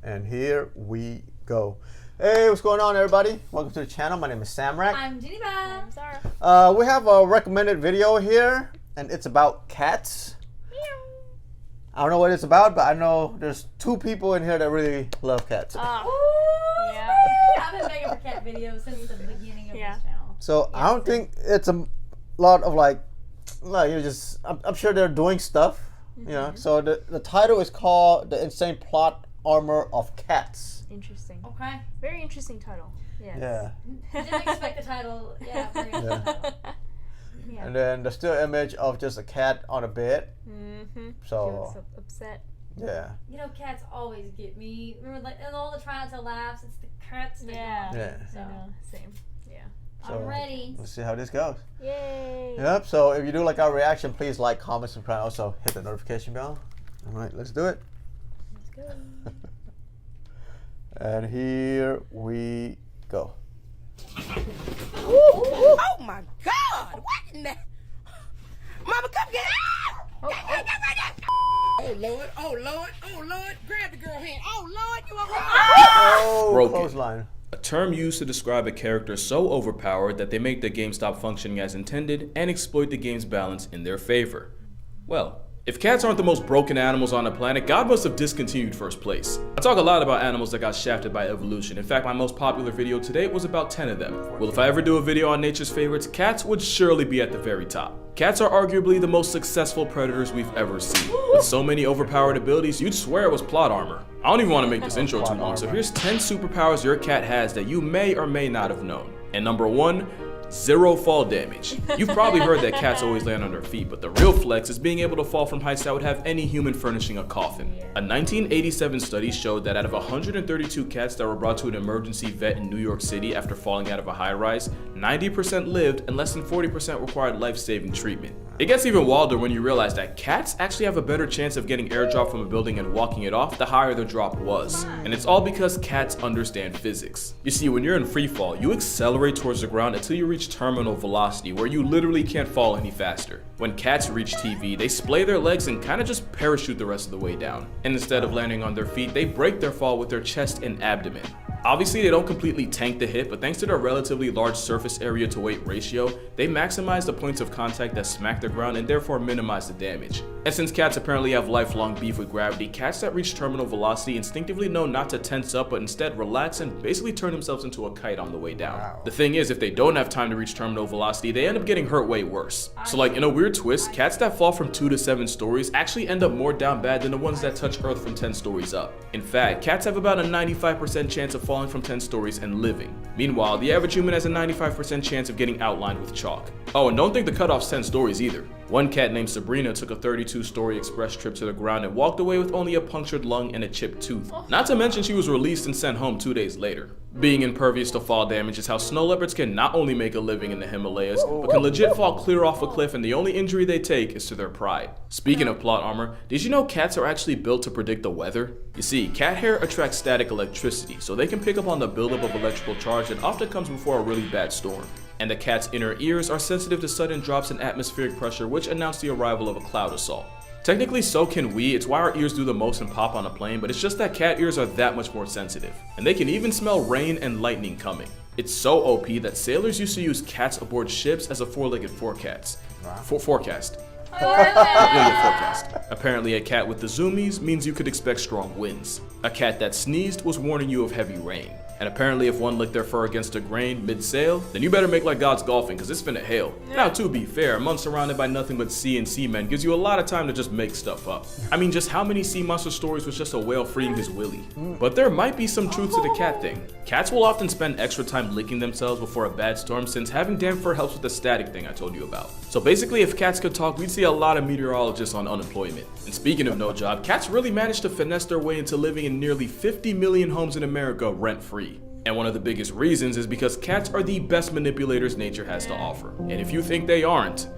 And here we go. Hey, what's going on, everybody? Welcome to the channel. My name is Samrak. I'm Geneva. I'm Zara. We have a recommended video here, and it's about cats. Meow. I don't know what it's about, but I know there's two people in here that really love cats. Yeah. I've been begging for cat videos since the beginning of this channel. So I don't think it's a lot of I'm sure they're doing stuff. You know. So the title is called "The Insane Plot Armor of Cats." Interesting. Okay. Very interesting title. Yes. Yeah. Didn't expect the title. Yeah, very interesting title. Yeah. And then there's still image of just a cat on a bed. Mm-hmm. So Feels upset. yeah. You know, cats always get me. Remember, like, in all the trying to laughs, it's the cats that Yeah. get me. Yeah. So, I know. Same. Yeah. So I'm ready. let's see how this goes. Yay. Yep. So if you do like our reaction, please like, comment, subscribe. Also hit the notification bell. All right, let's do it. Let's go. And here we go. Oh my God! What in the? Mama, come get it! Oh Lord! Oh Lord! Oh Lord! Grab the girl hand! Oh Lord! You alright? Oh, Broken. clothesline. A term used to describe a character so overpowered that they make the game stop functioning as intended and exploit the game's balance in their favor. Well, if cats aren't the most broken animals on the planet, God must have discontinued first place. I talk a lot about animals that got shafted by evolution. In fact, my most popular video today was about 10 of them. Well, if I ever do a video on nature's favorites, cats would surely be at the very top. Cats are arguably the most successful predators we've ever seen. With so many overpowered abilities, you'd swear it was plot armor. I don't even want to make this intro too long, so here's 10 superpowers your cat has that you may or may not have known. And number 1, 0 fall damage. You've probably heard that cats always land on their feet, but the real flex is being able to fall from heights that would have any human furnishing a coffin. A 1987 study showed that out of 132 cats that were brought to an emergency vet in New York City after falling out of a high-rise, 90% lived and less than 40% required life-saving treatment. It gets even wilder when you realize that cats actually have a better chance of getting airdropped from a building and walking it off the higher the drop was. And it's all because cats understand physics. You see, when you're in free fall, you accelerate towards the ground until you reach terminal velocity, where you literally can't fall any faster. When cats reach TV, they splay their legs and kind of just parachute the rest of the way down. And instead of landing on their feet, they break their fall with their chest and abdomen. Obviously, they don't completely tank the hit, but thanks to their relatively large surface area to weight ratio, they maximize the points of contact that smack the ground and therefore minimize the damage. And since cats apparently have lifelong beef with gravity, cats that reach terminal velocity instinctively know not to tense up, but instead relax and basically turn themselves into a kite on the way down. Wow. The thing is, if they don't have time to reach terminal velocity, they end up getting hurt way worse. So like, in a weird twist, cats that fall from 2 to 7 stories actually end up more down bad than the ones that touch Earth from 10 stories up. In fact, cats have about a 95% chance of falling from 10 stories and living. Meanwhile, the average human has a 95% chance of getting outlined with chalk. Oh, and don't think the cutoff's 10 stories either. One cat named Sabrina took a 32-story express trip to the ground and walked away with only a punctured lung and a chipped tooth. Not to mention she was released and sent home 2 days later. Being impervious to fall damage is how snow leopards can not only make a living in the Himalayas, but can legit fall clear off a cliff, and the only injury they take is to their pride. Speaking of plot armor, did you know cats are actually built to predict the weather? You see, cat hair attracts static electricity, so they can pick up on the buildup of electrical charge that often comes before a really bad storm. And the cat's inner ears are sensitive to sudden drops in atmospheric pressure, which announce the arrival of a cloud assault. Technically, so can we. It's why our ears do the most and pop on a plane, but it's just that cat ears are that much more sensitive. And they can even smell rain and lightning coming. It's so OP that sailors used to use cats aboard ships as a four-legged forecast. Forecast. Apparently, a cat with the zoomies means you could expect strong winds. A cat that sneezed was warning you of heavy rain. And apparently if one licked their fur against a grain mid-sail, then you better make like God's golfing, cause it's finna hail. Now to be fair, a month surrounded by nothing but sea and seamen gives you a lot of time to just make stuff up. I mean, just how many sea monster stories was just a whale freeing his willy? But there might be some truth to the cat thing. Cats will often spend extra time licking themselves before a bad storm, since having damp fur helps with the static thing I told you about. So basically, if cats could talk, we'd see a lot of meteorologists on unemployment. And speaking of no job, cats really managed to finesse their way into living in nearly 50 million homes in America rent-free. And one of the biggest reasons is because cats are the best manipulators nature has to offer. And if you think they aren't,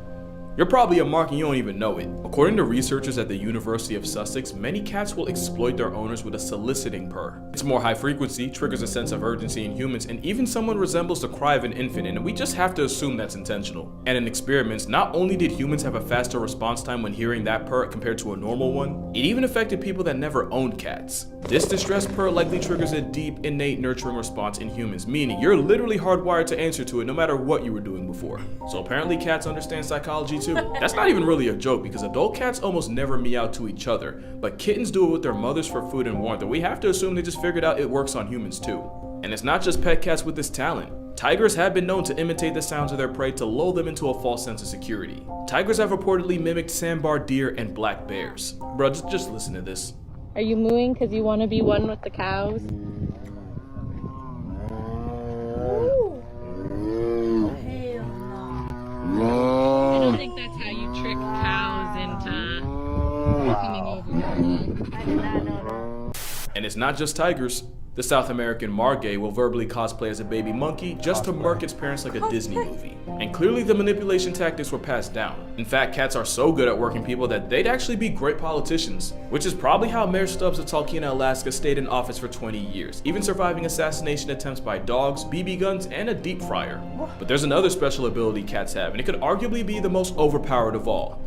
You're probably a mark and you don't even know it. According to researchers at the University of Sussex, many cats will exploit their owners with a soliciting purr. It's more high frequency, triggers a sense of urgency in humans, and even someone resembles the cry of an infant, and we just have to assume that's intentional. And in experiments, not only did humans have a faster response time when hearing that purr compared to a normal one, it even affected people that never owned cats. This distress purr likely triggers a deep, innate nurturing response in humans, meaning you're literally hardwired to answer to it no matter what you were doing before. So apparently cats understand psychology too. That's not even really a joke because adult cats almost never meow to each other, but kittens do it with their mothers for food and warmth, and we have to assume they just figured out it works on humans too. And it's not just pet cats with this talent. Tigers have been known to imitate the sounds of their prey to lull them into a false sense of security. Tigers have reportedly mimicked sandbar deer and black bears. Bro, just listen to this. Are you mooing because you want to be one with the cows? I don't think that's how you trick cows into coming over. I did not know that. And it's not just tigers. The South American margay will verbally cosplay as a baby monkey just to murk its parents like a Disney movie. And clearly the manipulation tactics were passed down. In fact, cats are so good at working people that they'd actually be great politicians, which is probably how Mayor Stubbs of Talkeetna, Alaska stayed in office for 20 years, even surviving assassination attempts by dogs, BB guns, and a deep fryer. But there's another special ability cats have, and it could arguably be the most overpowered of all.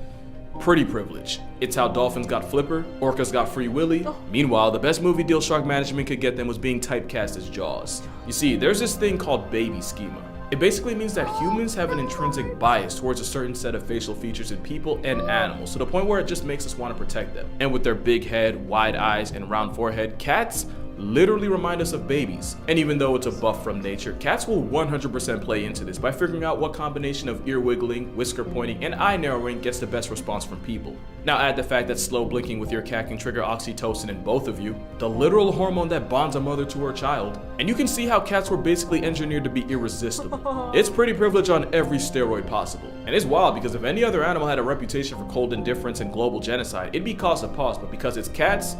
Pretty privilege. It's how dolphins got Flipper, orcas got Free Willy. Meanwhile, the best movie deal shark management could get them was being typecast as Jaws. You see, there's this thing called baby schema. It basically means that humans have an intrinsic bias towards a certain set of facial features in people and animals, to the point where it just makes us want to protect them. And with their big head, wide eyes, and round forehead, cats literally remind us of babies. And even though it's a buff from nature, cats will 100% play into this by figuring out what combination of ear wiggling, whisker pointing, and eye narrowing gets the best response from people. Now add the fact that slow blinking with your cat can trigger oxytocin in both of you, the literal hormone that bonds a mother to her child, and you can see how cats were basically engineered to be irresistible. It's pretty privilege on every steroid possible. And it's wild because if any other animal had a reputation for cold indifference and global genocide, it'd be cause of pause, but because it's cats,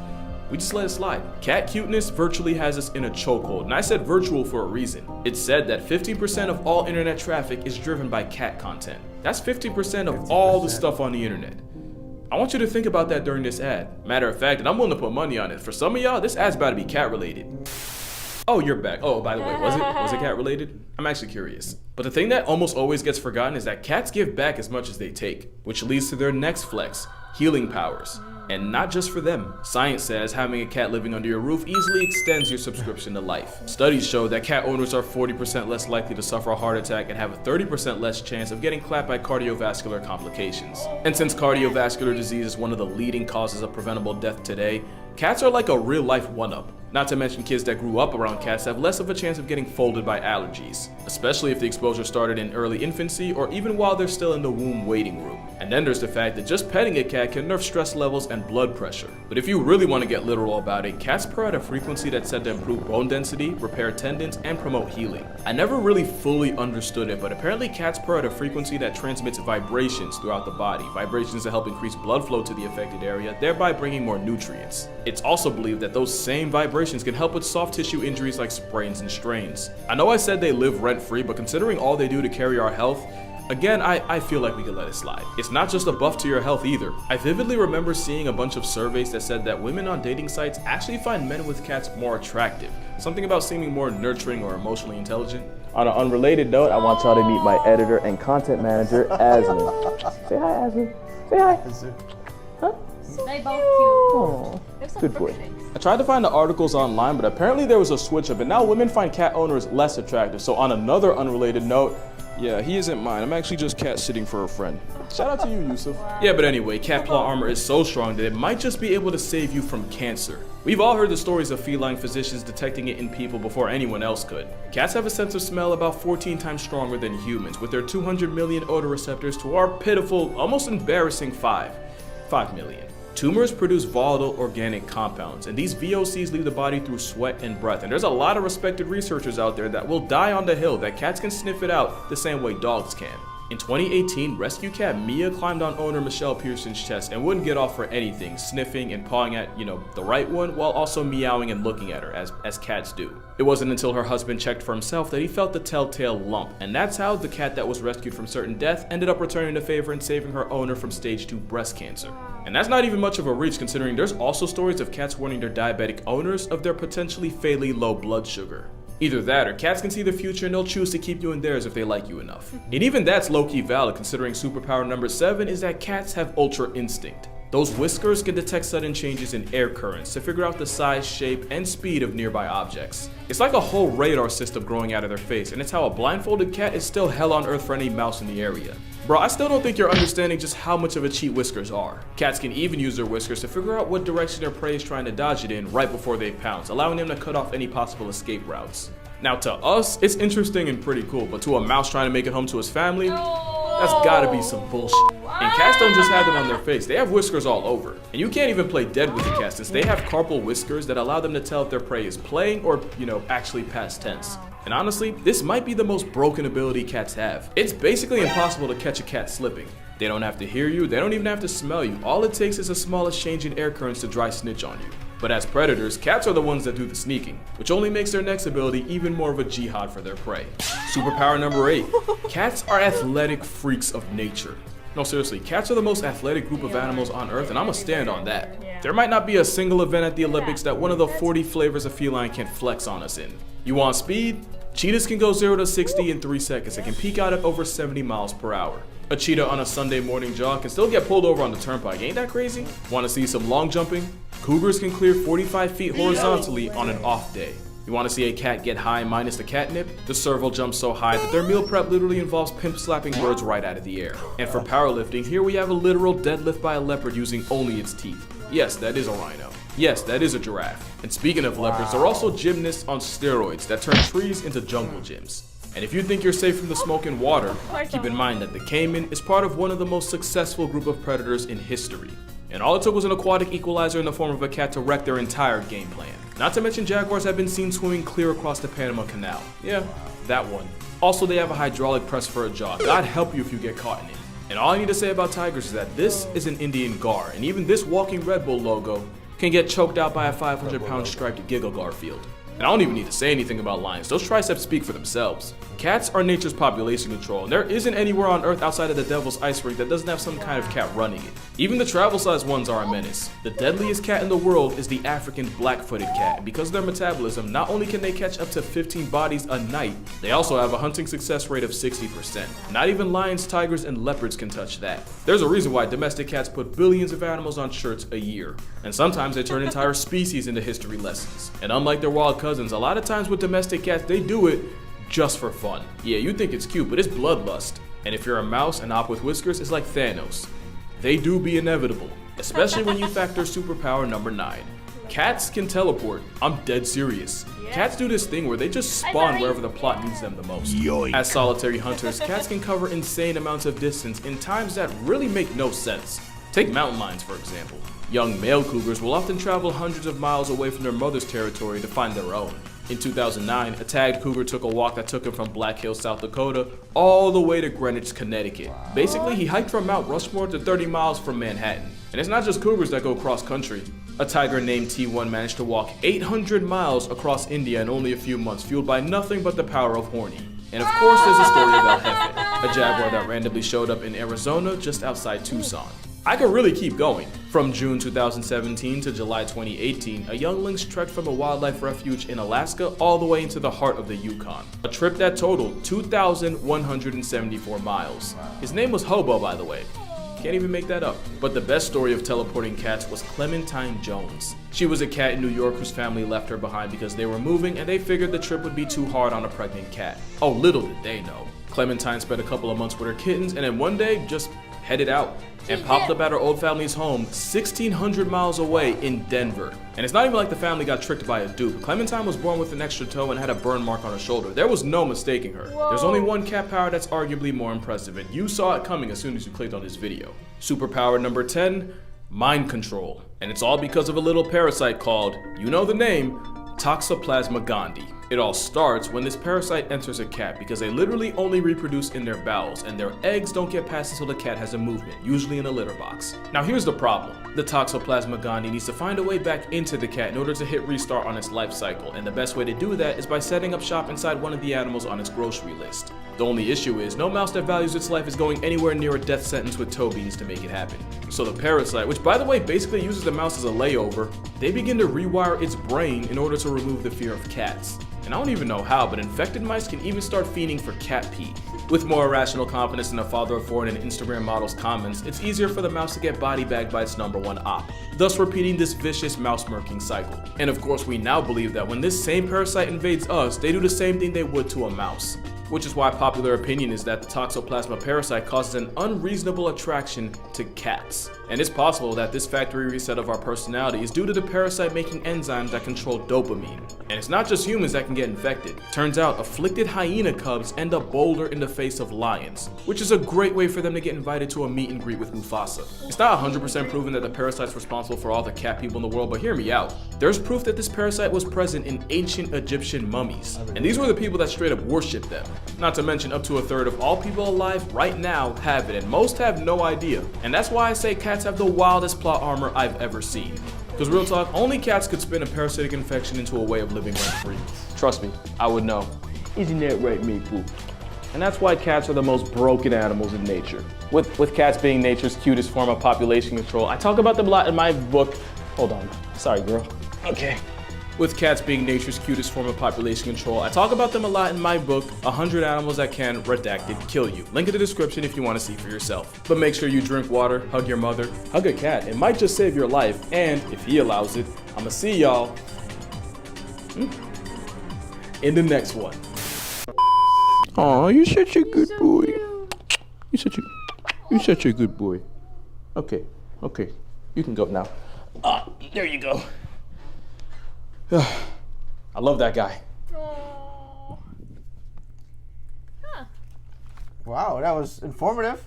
we just let it slide. Cat cuteness virtually has us in a chokehold, and I said virtual for a reason. It's said that 15% of all internet traffic is driven by cat content. That's 50% of all the stuff on the internet. I want you to think about that during this ad. Matter of fact, and I'm willing to put money on it, for some of y'all, this ad's about to be cat related. Oh, you're back. Oh, by the way, was it cat related? I'm actually curious. But the thing that almost always gets forgotten is that cats give back as much as they take, which leads to their next flex, healing powers. And not just for them. Science says having a cat living under your roof easily extends your subscription to life. Studies show that cat owners are 40% less likely to suffer a heart attack and have a 30% less chance of getting clapped by cardiovascular complications. And since cardiovascular disease is one of the leading causes of preventable death today, cats are like a real-life one-up. Not to mention kids that grew up around cats have less of a chance of getting folded by allergies, especially if the exposure started in early infancy or even while they're still in the womb waiting room. And then there's the fact that just petting a cat can nerf stress levels and blood pressure. But if you really want to get literal about it, cats purr at a frequency that's said to improve bone density, repair tendons, and promote healing. I never really fully understood it, but apparently cats purr at a frequency that transmits vibrations throughout the body, vibrations that help increase blood flow to the affected area, thereby bringing more nutrients. It's also believed that those same vibrations can help with soft tissue injuries like sprains and strains. I know I said they live rent-free, but considering all they do to carry our health, again, I feel like we could let it slide. It's not just a buff to your health either. I vividly remember seeing a bunch of surveys that said that women on dating sites actually find men with cats more attractive. Something about seeming more nurturing or emotionally intelligent. On an unrelated note, I want y'all to meet my editor and content manager, Asmin. Say hi, Asmin. Say hi. Huh? They both cute. Oh, There's some good boy. fruit shakes. I tried to find the articles online, but apparently there was a switch up, and now women find cat owners less attractive. So on another unrelated note, yeah, he isn't mine. I'm actually just cat sitting for a friend. Shout out to you, Yusuf. Wow. Yeah, but anyway, cat claw armor is so strong that it might just be able to save you from cancer. We've all heard the stories of feline physicians detecting it in people before anyone else could. Cats have a sense of smell about 14 times stronger than humans, with their 200 million odoreceptors to our pitiful, almost embarrassing 5 million. Tumors produce volatile organic compounds, and these VOCs leave the body through sweat and breath. And there's a lot of respected researchers out there that will die on the hill that cats can sniff it out the same way dogs can. In 2018, rescue cat Mia climbed on owner Michelle Pearson's chest and wouldn't get off for anything, sniffing and pawing at, the right one, while also meowing and looking at her, as cats do. It wasn't until her husband checked for himself that he felt the telltale lump, and that's how the cat that was rescued from certain death ended up returning the favor and saving her owner from stage 2 breast cancer. And that's not even much of a reach, considering there's also stories of cats warning their diabetic owners of their potentially fatally low blood sugar. Either that, or cats can see the future and they'll choose to keep you in theirs if they like you enough. And even that's low-key valid, considering superpower number 7 is that cats have ultra instinct. Those whiskers can detect sudden changes in air currents to figure out the size, shape, and speed of nearby objects. It's like a whole radar system growing out of their face, and it's how a blindfolded cat is still hell on earth for any mouse in the area. Bro, I still don't think you're understanding just how much of a cheat whiskers are. Cats can even use their whiskers to figure out what direction their prey is trying to dodge it in right before they pounce, allowing them to cut off any possible escape routes. Now to us, it's interesting and pretty cool, but to a mouse trying to make it home to his family, that's gotta be some bullshit. And cats don't just have them on their face, they have whiskers all over. And you can't even play dead with the cat since they have carpal whiskers that allow them to tell if their prey is playing or, actually past tense. And honestly, this might be the most broken ability cats have. It's basically impossible to catch a cat slipping. They don't have to hear you, they don't even have to smell you. All it takes is the smallest change in air currents to dry snitch on you. But as predators, cats are the ones that do the sneaking, which only makes their next ability even more of a jihad for their prey. Superpower number 8. Cats are athletic freaks of nature. No, seriously, cats are the most athletic group of animals on Earth, and I'ma stand on that. There might not be a single event at the Olympics that one of the 40 flavors of feline can flex on us in. You want speed? Cheetahs can go 0 to 60 in 3 seconds and can peak out at over 70 miles per hour. A cheetah on a Sunday morning jog can still get pulled over on the turnpike, ain't that crazy? Want to see some long jumping? Cougars can clear 45 feet horizontally on an off day. You want to see a cat get high minus the catnip? The serval jumps so high that their meal prep literally involves pimp slapping birds right out of the air. And for powerlifting, here we have a literal deadlift by a leopard using only its teeth. Yes, that is a rhino. Yes, that is a giraffe. And speaking of leopards, there are also gymnasts on steroids that turn trees into jungle gyms. And if you think you're safe from the smoke and water, keep in mind that the caiman is part of one of the most successful group of predators in history. And all it took was an aquatic equalizer in the form of a cat to wreck their entire game plan. Not to mention jaguars have been seen swimming clear across the Panama Canal. Yeah, that one. Also, they have a hydraulic press for a jaw. God help you if you get caught in it. And all I need to say about tigers is that this is an Indian gar, and even this walking Red Bull logo can get choked out by a 500-pound striped Giggle Garfield. And I don't even need to say anything about lions, those triceps speak for themselves. Cats are nature's population control, and there isn't anywhere on Earth outside of the Devil's Ice Rink that doesn't have some kind of cat running it. Even the travel-sized ones are a menace. The deadliest cat in the world is the African black-footed cat, and because of their metabolism, not only can they catch up to 15 bodies a night, they also have a hunting success rate of 60%. Not even lions, tigers, and leopards can touch that. There's a reason why domestic cats put billions of animals on shirts a year, and sometimes they turn entire species into history lessons. And unlike their wild cousins, a lot of times with domestic cats, they do it just for fun. Yeah, you think it's cute, but it's bloodlust. And if you're a mouse, an op with whiskers is like Thanos. They do be inevitable, especially when you factor superpower number 9. Cats can teleport. I'm dead serious. Cats do this thing where they just spawn wherever the plot needs them the most. Yoink. As solitary hunters, cats can cover insane amounts of distance in times that really make no sense. Take mountain lions, for example. Young male cougars will often travel hundreds of miles away from their mother's territory to find their own. In 2009, a tagged cougar took a walk that took him from Black Hills, South Dakota, all the way to Greenwich, Connecticut. Basically, he hiked from Mount Rushmore to 30 miles from Manhattan. And it's not just cougars that go cross-country. A tiger named T1 managed to walk 800 miles across India in only a few months, fueled by nothing but the power of horny. And of course, there's the story of El Jefe, a jaguar that randomly showed up in Arizona just outside Tucson. I could really keep going. From June 2017 to July 2018, a young lynx trekked from a wildlife refuge in Alaska all the way into the heart of the Yukon. A trip that totaled 2,174 miles. His name was Hobo, by the way. Can't even make that up. But the best story of teleporting cats was Clementine Jones. She was a cat in New York whose family left her behind because they were moving and they figured the trip would be too hard on a pregnant cat. Oh, little did they know. Clementine spent a couple of months with her kittens and then one day just headed out and popped up at her old family's home 1,600 miles away in Denver. And it's not even like the family got tricked by a dupe. Clementine was born with an extra toe and had a burn mark on her shoulder. There was no mistaking her. Whoa. There's only one cat power that's arguably more impressive, and you saw it coming as soon as you clicked on this video. Superpower number 10, mind control. And it's all because of a little parasite called, you know the name, Toxoplasma gondii. It all starts when this parasite enters a cat because they literally only reproduce in their bowels and their eggs don't get past until the cat has a movement, usually in a litter box. Now here's the problem. The Toxoplasma gondii needs to find a way back into the cat in order to hit restart on its life cycle, and the best way to do that is by setting up shop inside one of the animals on its grocery list. The only issue is no mouse that values its life is going anywhere near a death sentence with toe beans to make it happen. So the parasite, which by the way basically uses the mouse as a layover, they begin to rewire its brain in order to remove the fear of cats. And I don't even know how, but infected mice can even start fiending for cat pee. With more irrational confidence in a father of four and an Instagram model's comments, it's easier for the mouse to get body bagged by its #1 op, thus repeating this vicious mouse-murking cycle. And of course we now believe that when this same parasite invades us, they do the same thing they would to a mouse. Which is why popular opinion is that the Toxoplasma parasite causes an unreasonable attraction to cats. And it's possible that this factory reset of our personality is due to the parasite making enzymes that control dopamine. And it's not just humans that can get infected. Turns out afflicted hyena cubs end up bolder in the face of lions, which is a great way for them to get invited to a meet and greet with Mufasa. It's not 100% proven that the parasite's responsible for all the cat people in the world, but hear me out. There's proof that this parasite was present in ancient Egyptian mummies, and these were the people that straight up worshipped them. Not to mention up to a third of all people alive right now have it, and most have no idea. And that's why I say cats have the wildest plot armor I've ever seen. Because real talk, only cats could spin a parasitic infection into a way of living rent-free. Trust me, I would know. Isn't that right, Maple? And that's why cats are the most broken animals in nature. With cats being nature's cutest form of population control, I talk about them a lot in my book. Hold on, sorry girl. Okay. With cats being nature's cutest form of population control, I talk about them a lot in my book, 100 Animals That Can, Redacted, Kill You. Link in the description if you want to see for yourself. But make sure you drink water, hug your mother, hug a cat. It might just save your life, and if he allows it, I'ma see y'all in the next one. Aw, you're such a good boy. You're such a good boy. Okay, you can go now. There you go. I love that guy. Oh. Huh. Wow, that was informative.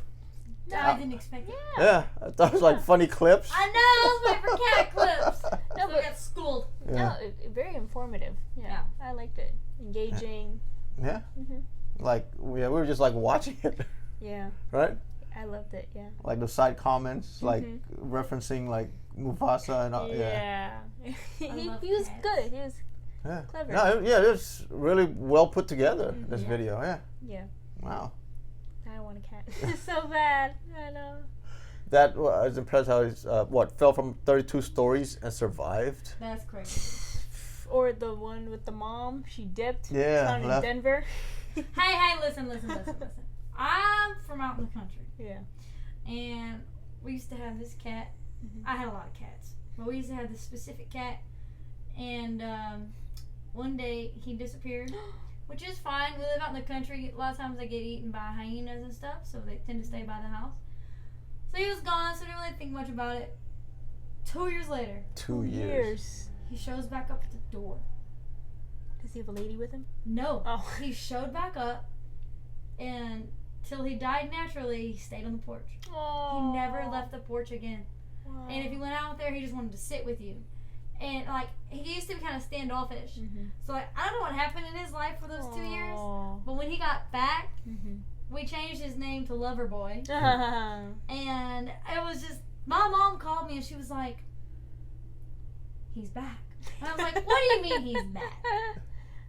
I didn't expect it. Yeah, I thought it was like funny clips. I know, I was waiting for cat clips. No, So I got schooled. Yeah. No, very informative. Yeah, I liked it. Engaging. Yeah. Mhm. Like we were just like watching it, Yeah, right? I loved it. Yeah. Like the side comments, like referencing like Mufasa and all. Yeah. he love was cats. good. He was Yeah. clever. No, it was really well put together. This Yeah. video. Yeah. Yeah. Wow. I want a cat. So bad. I know. That I was impressed how he's fell from 32 stories and survived. That's crazy. Or the one with the mom. She dipped. Yeah, Found in left. Denver. Hey, listen. I'm from out in the country. Yeah. And we used to have this cat. I had a lot of cats, but we used to have this specific cat. And one day he disappeared, which is fine. We live out in the country. A lot of times they get eaten by hyenas and stuff, so they tend to stay by the house. So he was gone, so I didn't really think much about it. 2 years later, 2 years. he shows back up at the door. Does he have a lady with him? No, Oh. he showed back up, and till he died naturally, he stayed on the porch. Oh. He never left the porch again. Wow. And if you went out there, he just wanted to sit with you. And like he used to be kind of standoffish. So like I don't know what happened in his life for those 2 years, but when he got back, we changed his name to Loverboy. And it was just my mom called me and she was like, "He's back." And I was like, "What do you mean he's back?"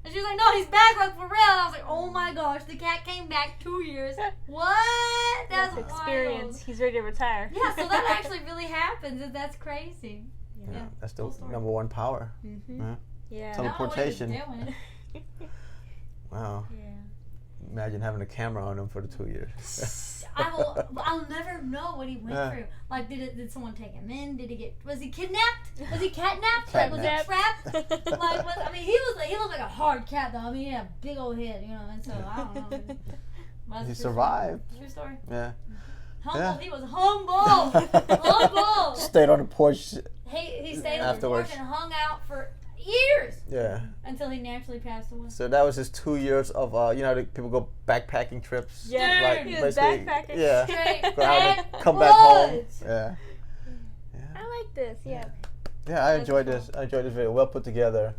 And she was like, "No, he's back, like for real." And I was like, "Oh my gosh, the cat came back 2 years. What? That's experience. wild." He's ready to retire. Yeah, so that actually really happens. And that's crazy. Yeah, that's the Full story. number one power. Yeah. Tele- Teleportation. Now I know what he's doing. Wow. Yeah. Imagine having a camera on him for the 2 years. I'll never know what he went through. Like, did someone take him in? Was he kidnapped? Was he catnapped? Like, was he trapped? Like, he looked like a hard cat though. I mean, he had a big old head, you know. And so I don't know. But He it's survived. True story. Yeah. Humble. Yeah. He was humble. Humble. Stayed on the porch. He stayed on the Afterwards. porch and hung out for years Yeah. until he naturally passed away. So that was his 2 years of people go backpacking trips. Yeah. Like He was basically, backpacking. Yeah. Straight Go out and back come back home. woods. Yeah. I like this. Yeah. Yeah, I enjoyed this. I enjoyed this video. Well put together.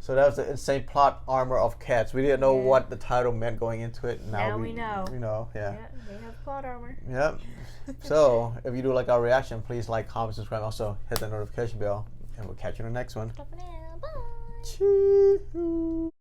So that was the insane plot armor of cats. We didn't know what the title meant going into it. Now we know. We know. Yeah. They have plot armor. Yep. So if you do like our reaction, please like, comment, subscribe. Also hit the notification bell, and we'll catch you in the next one. Bye. Choo.